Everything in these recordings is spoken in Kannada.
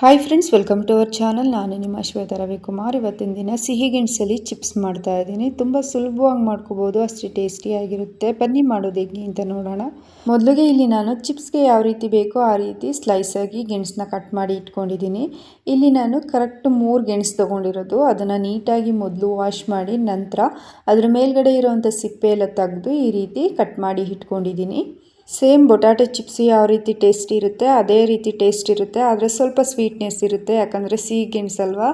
Hi friends, welcome to our channel. ನಾನು ನಿಮ್ಮ ಶ್ವೇತಾ ರವಿಕುಮಾರ್. ಇವತ್ತಿನ ದಿನ ಸಿಹಿ ಗೆಣಸಲ್ಲಿ ಚಿಪ್ಸ್ ಮಾಡ್ತಾ ಇದ್ದೀನಿ. ತುಂಬ ಸುಲಭವಾಗಿ ಮಾಡ್ಕೋಬೋದು, ಅಷ್ಟೇ ಟೇಸ್ಟಿಯಾಗಿರುತ್ತೆ. ಬನ್ನಿ ಮಾಡೋದು ಹೇಗೆ ಅಂತ ನೋಡೋಣ. ಮೊದಲಿಗೆ ಇಲ್ಲಿ ನಾನು ಚಿಪ್ಸ್ಗೆ ಯಾವ ರೀತಿ ಬೇಕೋ ಆ ರೀತಿ ಸ್ಲೈಸಾಗಿ ಗೆಣಸನ್ನ ಕಟ್ ಮಾಡಿ ಇಟ್ಕೊಂಡಿದ್ದೀನಿ. ಇಲ್ಲಿ ನಾನು ಕರೆಕ್ಟ್ 3 ಗೆಣಸು ತೊಗೊಂಡಿರೋದು. ಅದನ್ನು ನೀಟಾಗಿ ಮೊದಲು ವಾಶ್ ಮಾಡಿ ನಂತರ ಅದ್ರ ಮೇಲ್ಗಡೆ ಇರೋವಂಥ ಸಿಪ್ಪೆ ಎಲ್ಲ ತೆಗೆದು ಈ ರೀತಿ ಕಟ್ ಮಾಡಿ ಇಟ್ಕೊಂಡಿದ್ದೀನಿ. ಸೇಮ್ ಬೊಟಾಟೊ ಚಿಪ್ಸ್ ಯಾವ ರೀತಿ ಟೇಸ್ಟ್ ಇರುತ್ತೆ ಅದೇ ರೀತಿ ಟೇಸ್ಟ್ ಇರುತ್ತೆ, ಆದರೆ ಸ್ವಲ್ಪ ಸ್ವೀಟ್ನೆಸ್ ಇರುತ್ತೆ. ಯಾಕಂದರೆ ಸಿಹಿ ಗೆಣಸಲ್ವಾ,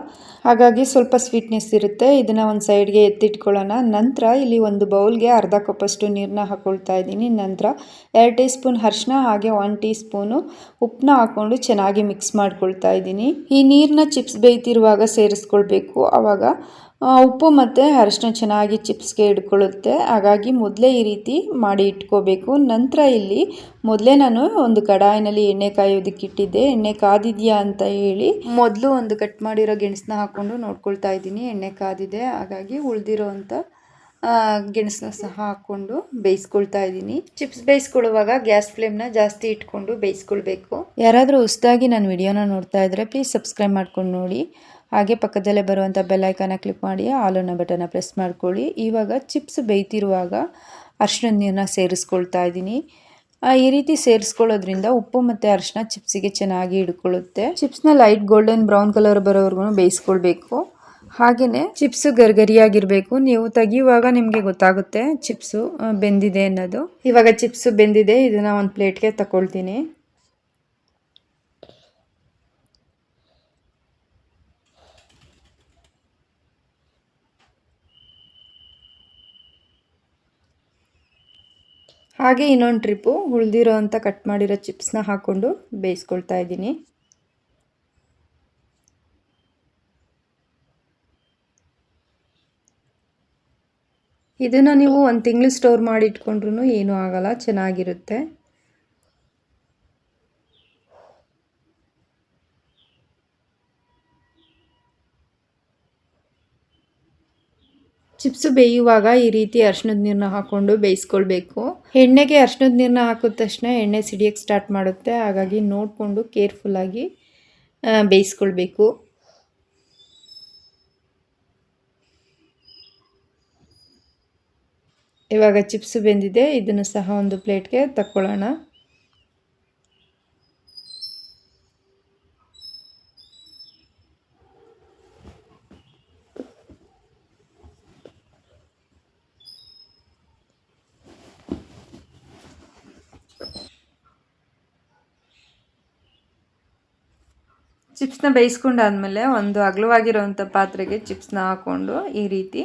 ಹಾಗಾಗಿ ಸ್ವಲ್ಪ ಸ್ವೀಟ್ನೆಸ್ ಇರುತ್ತೆ. ಇದನ್ನು ಒಂದು ಸೈಡ್ಗೆ ಎತ್ತಿಟ್ಕೊಳ್ಳೋಣ. ನಂತರ ಇಲ್ಲಿ ಒಂದು ಬೌಲ್ಗೆ ಅರ್ಧ ಕಪ್ಪಷ್ಟು ನೀರನ್ನ ಹಾಕ್ಕೊಳ್ತಾ ಇದ್ದೀನಿ. ನಂತರ 2 ಟೀ ಸ್ಪೂನ್ ಅರಿಶಿನ ಹಾಗೆ 1 ಟೀ ಸ್ಪೂನು ಉಪ್ಪನ್ನ ಹಾಕ್ಕೊಂಡು ಚೆನ್ನಾಗಿ ಮಿಕ್ಸ್ ಮಾಡ್ಕೊಳ್ತಾ ಇದ್ದೀನಿ. ಈ ನೀರನ್ನ ಚಿಪ್ಸ್ ಬೇಯ್ತಿರುವಾಗ ಸೇರಿಸ್ಕೊಳ್ಬೇಕು. ಆವಾಗ ಉಪ್ಪು ಮತ್ತು ಅರಿಶಿನ ಚೆನ್ನಾಗಿ ಚಿಪ್ಸ್ಗೆ ಹಿಡ್ಕೊಳ್ಳುತ್ತೆ. ಹಾಗಾಗಿ ಮೊದಲೇ ಈ ರೀತಿ ಮಾಡಿ ಇಟ್ಕೋಬೇಕು. ನಂತರ ಇಲ್ಲಿ ಮೊದಲೇ ನಾನು ಒಂದು ಕಡಾಯಿನಲ್ಲಿ ಎಣ್ಣೆ ಕಾಯೋದಕ್ಕೆ ಇಟ್ಟಿದ್ದೆ. ಎಣ್ಣೆ ಕಾದಿದೆಯಾ ಅಂತ ಹೇಳಿ ಮೊದಲು ಒಂದು ಕಟ್ ಮಾಡಿರೋ ಗೆಣಸನ್ನ ಹಾಕ್ಕೊಂಡು ನೋಡ್ಕೊಳ್ತಾ ಇದ್ದೀನಿ. ಎಣ್ಣೆ ಕಾದಿದೆ, ಹಾಗಾಗಿ ಉಳಿದಿರೋವಂಥ ಗೆಣಸನ್ನ ಸಹ ಹಾಕ್ಕೊಂಡು ಬೇಯಿಸ್ಕೊಳ್ತಾ ಇದ್ದೀನಿ. ಚಿಪ್ಸ್ ಬೇಯಿಸ್ಕೊಳ್ಳುವಾಗ ಗ್ಯಾಸ್ ಫ್ಲೇಮ್ನ ಜಾಸ್ತಿ ಇಟ್ಕೊಂಡು ಬೇಯಿಸ್ಕೊಳ್ಬೇಕು. ಯಾರಾದರೂ ಹೊಸದಾಗಿ ನನ್ನ ವಿಡಿಯೋನ ನೋಡ್ತಾ ಇದ್ದರೆ ಪ್ಲೀಸ್ ಸಬ್ಸ್ಕ್ರೈಬ್ ಮಾಡ್ಕೊಂಡು ನೋಡಿ. ಹಾಗೆ ಪಕ್ಕದಲ್ಲೇ ಬರುವಂಥ ಬೆಲ್ ಐಕಾನ ಕ್ಲಿಕ್ ಮಾಡಿ ಆಲ್ ಅನ್ನೋ ಬಟನ್ನ ಪ್ರೆಸ್ ಮಾಡ್ಕೊಳ್ಳಿ. ಇವಾಗ ಚಿಪ್ಸ್ ಬೇಯ್ತಿರುವಾಗ ಅರಿಶಿಣದ ನೀರನ್ನ ಸೇರಿಸ್ಕೊಳ್ತಾ ಇದ್ದೀನಿ. ಈ ರೀತಿ ಸೇರಿಸ್ಕೊಳ್ಳೋದ್ರಿಂದ ಉಪ್ಪು ಮತ್ತು ಅರಿಶಿನ ಚಿಪ್ಸಿಗೆ ಚೆನ್ನಾಗಿ ಹಿಡ್ಕೊಳ್ಳುತ್ತೆ. ಚಿಪ್ಸ್ನ ಲೈಟ್ ಗೋಲ್ಡನ್ ಬ್ರೌನ್ ಕಲರ್ ಬರೋವರೆಗೂ ಬೇಯಿಸ್ಕೊಳ್ಬೇಕು. ಹಾಗೆಯೇ ಚಿಪ್ಸು ಗರಿಗರಿಯಾಗಿರಬೇಕು. ನೀವು ತೆಗಿಯುವಾಗ ನಿಮಗೆ ಗೊತ್ತಾಗುತ್ತೆ ಚಿಪ್ಸು ಬೆಂದಿದೆ ಅನ್ನೋದು. ಇವಾಗ ಚಿಪ್ಸು ಬೆಂದಿದೆ, ಇದನ್ನು ಒಂದು ಪ್ಲೇಟ್ಗೆ ತಗೊಳ್ತೀನಿ. ಹಾಗೆ ಇನ್ನೊಂದು ಟ್ರಿಪ್ಪು ಉಳಿದಿರೋ ಅಂಥ ಕಟ್ ಮಾಡಿರೋ ಚಿಪ್ಸ್ನ ಹಾಕ್ಕೊಂಡು ಬೇಯಿಸ್ಕೊಳ್ತಾ ಇದ್ದೀನಿ. ಇದನ್ನು ನೀವು 1 ತಿಂಗಳು ಸ್ಟೋರ್ ಮಾಡಿ ಇಟ್ಕೊಂಡ್ರೂ ಏನೂ ಆಗಲ್ಲ, ಚೆನ್ನಾಗಿರುತ್ತೆ. ಚಿಪ್ಸು ಬೇಯುವಾಗ ಈ ರೀತಿ ಅರಿಶಿಣದ ನೀರನ್ನ ಹಾಕ್ಕೊಂಡು ಬೇಯಿಸ್ಕೊಳ್ಬೇಕು. ಎಣ್ಣೆಗೆ ಅರಿಶಿಣದ ನೀರನ್ನ ಹಾಕಿದ ತಕ್ಷಣ ಎಣ್ಣೆ ಸಿಡಿಯೋಕ್ಕೆ ಸ್ಟಾರ್ಟ್ ಮಾಡುತ್ತೆ. ಹಾಗಾಗಿ ನೋಡಿಕೊಂಡು ಕೇರ್ಫುಲ್ಲಾಗಿ ಬೇಯಿಸ್ಕೊಳ್ಬೇಕು. ಇವಾಗ ಚಿಪ್ಸು ಬೆಂದಿದೆ, ಇದನ್ನು ಸಹ ಒಂದು ಪ್ಲೇಟ್ಗೆ ತಕ್ಕೊಳ್ಳೋಣ. ಚಿಪ್ಸ್ನ ಬೇಯಿಸ್ಕೊಂಡಾದ್ಮೇಲೆ ಒಂದು ಅಗಲವಾಗಿರೋವಂಥ ಪಾತ್ರೆಗೆ ಚಿಪ್ಸ್ನ ಹಾಕ್ಕೊಂಡು ಈ ರೀತಿ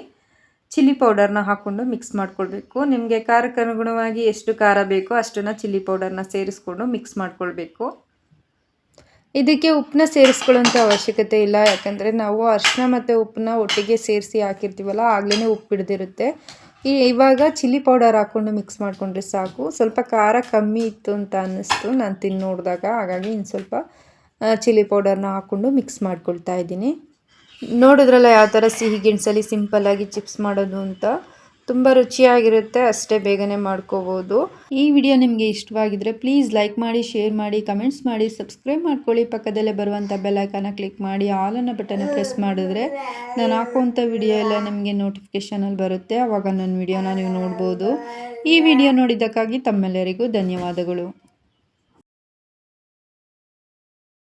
ಚಿಲ್ಲಿ ಪೌಡರ್ನ ಹಾಕ್ಕೊಂಡು ಮಿಕ್ಸ್ ಮಾಡ್ಕೊಳ್ಬೇಕು. ನಿಮಗೆ ಖಾರಕ್ಕೆ ಅನುಗುಣವಾಗಿ ಎಷ್ಟು ಖಾರ ಬೇಕೋ ಅಷ್ಟನ್ನು ಚಿಲ್ಲಿ ಪೌಡರ್ನ ಸೇರಿಸ್ಕೊಂಡು ಮಿಕ್ಸ್ ಮಾಡ್ಕೊಳ್ಬೇಕು. ಇದಕ್ಕೆ ಉಪ್ಪನ್ನ ಸೇರಿಸ್ಕೊಳ್ಳೋಂಥ ಅವಶ್ಯಕತೆ ಇಲ್ಲ, ಯಾಕಂದರೆ ನಾವು ಅರಿಶಿನ ಮತ್ತು ಉಪ್ಪನ್ನ ಒಟ್ಟಿಗೆ ಸೇರಿಸಿ ಹಾಕಿರ್ತೀವಲ್ಲ, ಆಗಲೇ ಉಪ್ಪು ಹಿಡ್ದಿರುತ್ತೆ. ಇವಾಗ ಚಿಲ್ಲಿ ಪೌಡರ್ ಹಾಕ್ಕೊಂಡು ಮಿಕ್ಸ್ ಮಾಡಿಕೊಂಡ್ರೆ ಸಾಕು. ಸ್ವಲ್ಪ ಖಾರ ಕಮ್ಮಿ ಇತ್ತು ಅಂತ ಅನ್ನಿಸ್ತು ನಾನು ತಿಂದು ನೋಡಿದಾಗ, ಹಾಗಾಗಿ ಇನ್ನು ಸ್ವಲ್ಪ ಚಿಲ್ಲಿ ಪೌಡರ್ನ ಹಾಕ್ಕೊಂಡು ಮಿಕ್ಸ್ ಮಾಡ್ಕೊಳ್ತಾ ಇದ್ದೀನಿ. ನೋಡಿದ್ರಲ್ಲ ಯಾವ ಥರ ಸಿಹಿ ಗೆಣಸಲ್ಲಿ ಸಿಂಪಲ್ಲಾಗಿ ಚಿಪ್ಸ್ ಮಾಡೋದು ಅಂತ. ತುಂಬ ರುಚಿಯಾಗಿರುತ್ತೆ, ಅಷ್ಟೇ ಬೇಗನೆ ಮಾಡ್ಕೋಬೋದು. ಈ ವಿಡಿಯೋ ನಿಮಗೆ ಇಷ್ಟವಾಗಿದ್ದರೆ ಪ್ಲೀಸ್ ಲೈಕ್ ಮಾಡಿ, ಶೇರ್ ಮಾಡಿ, ಕಮೆಂಟ್ಸ್ ಮಾಡಿ, ಸಬ್ಸ್ಕ್ರೈಬ್ ಮಾಡ್ಕೊಳ್ಳಿ. ಪಕ್ಕದಲ್ಲೇ ಬರುವಂಥ ಬೆಲ್ ಐಕಾನ ಕ್ಲಿಕ್ ಮಾಡಿ ಆಲ್ ಅನ್ನೋ ಬಟನ್ನ ಪ್ರೆಸ್ ಮಾಡಿದ್ರೆ ನಾನು ಹಾಕುವಂಥ ವಿಡಿಯೋ ಎಲ್ಲ ನಿಮಗೆ ನೋಟಿಫಿಕೇಷನಲ್ಲಿ ಬರುತ್ತೆ. ಆವಾಗ ನನ್ನ ವಿಡಿಯೋನ ನೀವು ನೋಡ್ಬೋದು. ಈ ವಿಡಿಯೋ ನೋಡಿದ್ದಕ್ಕಾಗಿ ತಮ್ಮೆಲ್ಲರಿಗೂ ಧನ್ಯವಾದಗಳು.